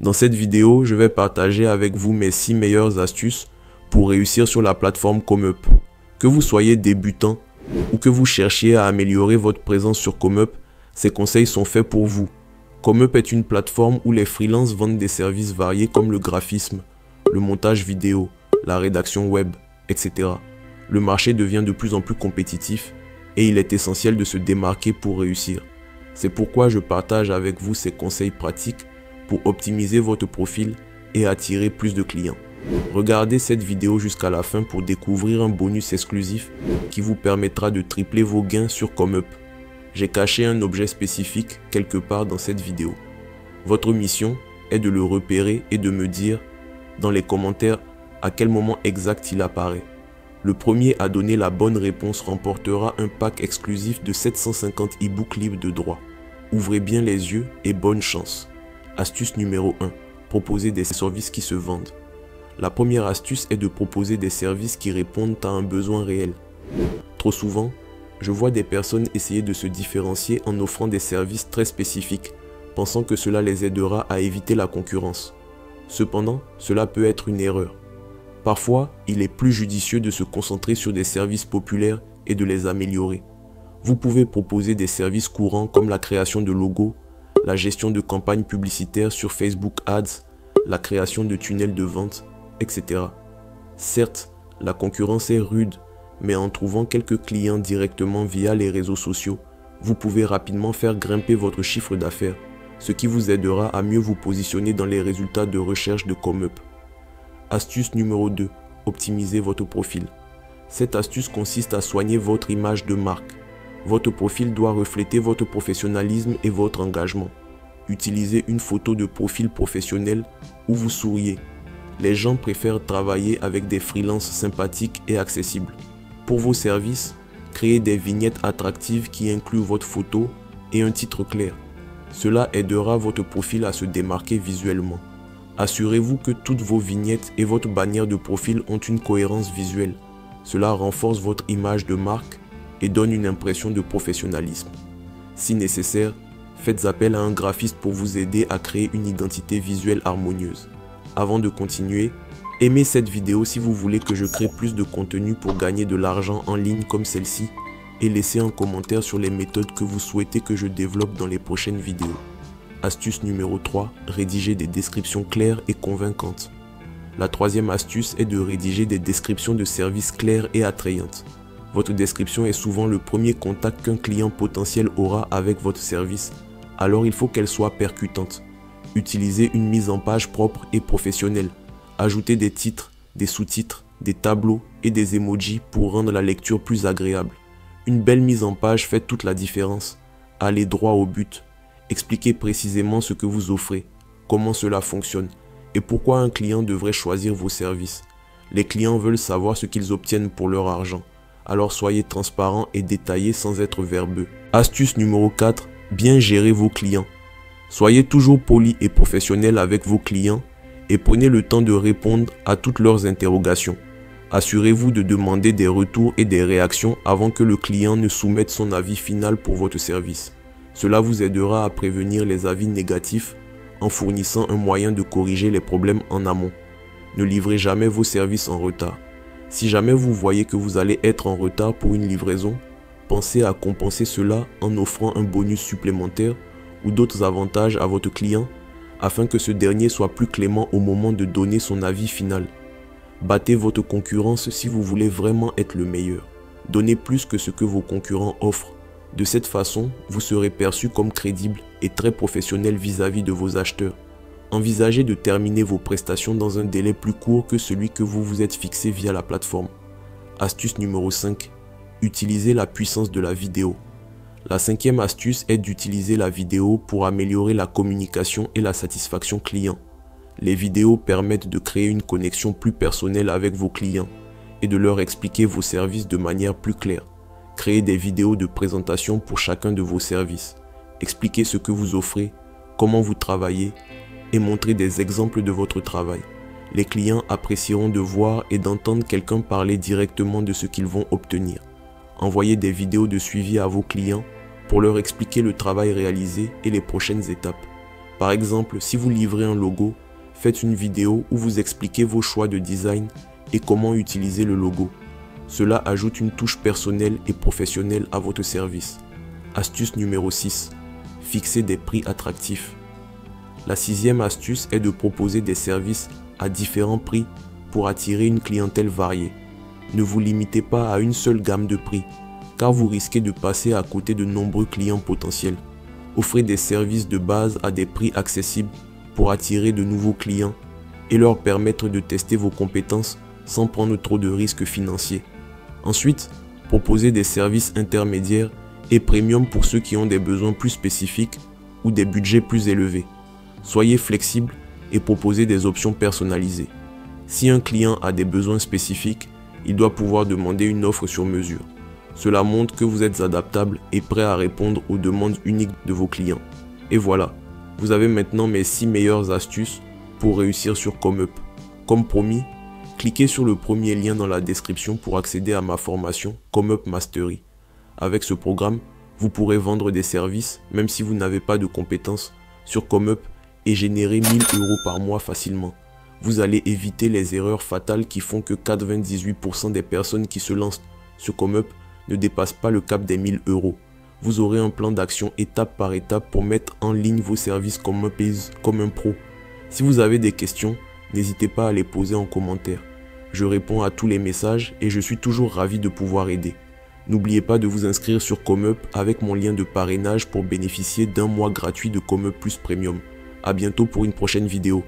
Dans cette vidéo, je vais partager avec vous mes 6 meilleures astuces pour réussir sur la plateforme ComeUp. Que vous soyez débutant ou que vous cherchiez à améliorer votre présence sur ComeUp, ces conseils sont faits pour vous. ComeUp est une plateforme où les freelances vendent des services variés comme le graphisme, le montage vidéo, la rédaction web, etc. Le marché devient de plus en plus compétitif et il est essentiel de se démarquer pour réussir. C'est pourquoi je partage avec vous ces conseils pratiques pour optimiser votre profil et attirer plus de clients. Regardez cette vidéo jusqu'à la fin pour découvrir un bonus exclusif qui vous permettra de tripler vos gains sur ComeUp. J'ai caché un objet spécifique quelque part dans cette vidéo. Votre mission est de le repérer et de me dire dans les commentaires à quel moment exact il apparaît. Le premier à donner la bonne réponse remportera un pack exclusif de 750 e-books libres de droit. Ouvrez bien les yeux et bonne chance. Astuce numéro 1. Proposer des services qui se vendent. La première astuce est de proposer des services qui répondent à un besoin réel. Trop souvent, je vois des personnes essayer de se différencier en offrant des services très spécifiques, pensant que cela les aidera à éviter la concurrence. Cependant, cela peut être une erreur. Parfois, il est plus judicieux de se concentrer sur des services populaires et de les améliorer. Vous pouvez proposer des services courants comme la création de logos, la gestion de campagnes publicitaires sur Facebook Ads, la création de tunnels de vente, etc. Certes, la concurrence est rude, mais en trouvant quelques clients directement via les réseaux sociaux, vous pouvez rapidement faire grimper votre chiffre d'affaires, ce qui vous aidera à mieux vous positionner dans les résultats de recherche de ComeUp. Astuce numéro 2. Optimisez votre profil. Cette astuce consiste à soigner votre image de marque. Votre profil doit refléter votre professionnalisme et votre engagement. Utilisez une photo de profil professionnel où vous souriez. Les gens préfèrent travailler avec des freelances sympathiques et accessibles. Pour vos services, créez des vignettes attractives qui incluent votre photo et un titre clair. Cela aidera votre profil à se démarquer visuellement. Assurez-vous que toutes vos vignettes et votre bannière de profil ont une cohérence visuelle. Cela renforce votre image de marque et donne une impression de professionnalisme. Si nécessaire, faites appel à un graphiste pour vous aider à créer une identité visuelle harmonieuse. Avant de continuer, aimez cette vidéo si vous voulez que je crée plus de contenu pour gagner de l'argent en ligne comme celle-ci et laissez un commentaire sur les méthodes que vous souhaitez que je développe dans les prochaines vidéos. Astuce numéro 3, rédiger des descriptions claires et convaincantes. La troisième astuce est de rédiger des descriptions de services claires et attrayantes. Votre description est souvent le premier contact qu'un client potentiel aura avec votre service, alors il faut qu'elle soit percutante. Utilisez une mise en page propre et professionnelle. Ajoutez des titres, des sous-titres, des tableaux et des emojis pour rendre la lecture plus agréable. Une belle mise en page fait toute la différence. Allez droit au but. Expliquez précisément ce que vous offrez, comment cela fonctionne et pourquoi un client devrait choisir vos services. Les clients veulent savoir ce qu'ils obtiennent pour leur argent, alors soyez transparent et détaillé sans être verbeux. Astuce numéro 4, bien gérer vos clients. Soyez toujours poli et professionnel avec vos clients et prenez le temps de répondre à toutes leurs interrogations. Assurez-vous de demander des retours et des réactions avant que le client ne soumette son avis final pour votre service. Cela vous aidera à prévenir les avis négatifs en fournissant un moyen de corriger les problèmes en amont. Ne livrez jamais vos services en retard. Si jamais vous voyez que vous allez être en retard pour une livraison, pensez à compenser cela en offrant un bonus supplémentaire ou d'autres avantages à votre client afin que ce dernier soit plus clément au moment de donner son avis final. Battez votre concurrence si vous voulez vraiment être le meilleur. Donnez plus que ce que vos concurrents offrent. De cette façon, vous serez perçu comme crédible et très professionnel vis-à-vis de vos acheteurs. Envisagez de terminer vos prestations dans un délai plus court que celui que vous vous êtes fixé via la plateforme. Astuce numéro 5. Utilisez la puissance de la vidéo. La cinquième astuce est d'utiliser la vidéo pour améliorer la communication et la satisfaction client. Les vidéos permettent de créer une connexion plus personnelle avec vos clients et de leur expliquer vos services de manière plus claire. Créez des vidéos de présentation pour chacun de vos services. Expliquez ce que vous offrez, comment vous travaillez et montrez des exemples de votre travail. Les clients apprécieront de voir et d'entendre quelqu'un parler directement de ce qu'ils vont obtenir. Envoyez des vidéos de suivi à vos clients pour leur expliquer le travail réalisé et les prochaines étapes. Par exemple, si vous livrez un logo, faites une vidéo où vous expliquez vos choix de design et comment utiliser le logo. Cela ajoute une touche personnelle et professionnelle à votre service. Astuce numéro 6. Fixer des prix attractifs. La sixième astuce est de proposer des services à différents prix pour attirer une clientèle variée. Ne vous limitez pas à une seule gamme de prix, car vous risquez de passer à côté de nombreux clients potentiels. Offrez des services de base à des prix accessibles pour attirer de nouveaux clients et leur permettre de tester vos compétences sans prendre trop de risques financiers. Ensuite, proposez des services intermédiaires et premium pour ceux qui ont des besoins plus spécifiques ou des budgets plus élevés. Soyez flexible et proposez des options personnalisées. Si un client a des besoins spécifiques, il doit pouvoir demander une offre sur mesure. Cela montre que vous êtes adaptable et prêt à répondre aux demandes uniques de vos clients. Et voilà, vous avez maintenant mes 6 meilleures astuces pour réussir sur ComeUp. Comme promis, cliquez sur le premier lien dans la description pour accéder à ma formation ComeUp Mastery. Avec ce programme, vous pourrez vendre des services même si vous n'avez pas de compétences sur ComeUp et générer 1000 € par mois facilement. Vous allez éviter les erreurs fatales qui font que 98% des personnes qui se lancent sur ComeUp ne dépassent pas le cap des 1000 €. Vous aurez un plan d'action étape par étape pour mettre en ligne vos services ComeUp comme un pro. Si vous avez des questions, n'hésitez pas à les poser en commentaire. Je réponds à tous les messages et je suis toujours ravi de pouvoir aider. N'oubliez pas de vous inscrire sur ComeUp avec mon lien de parrainage pour bénéficier d'un mois gratuit de ComeUp Plus Premium. A bientôt pour une prochaine vidéo.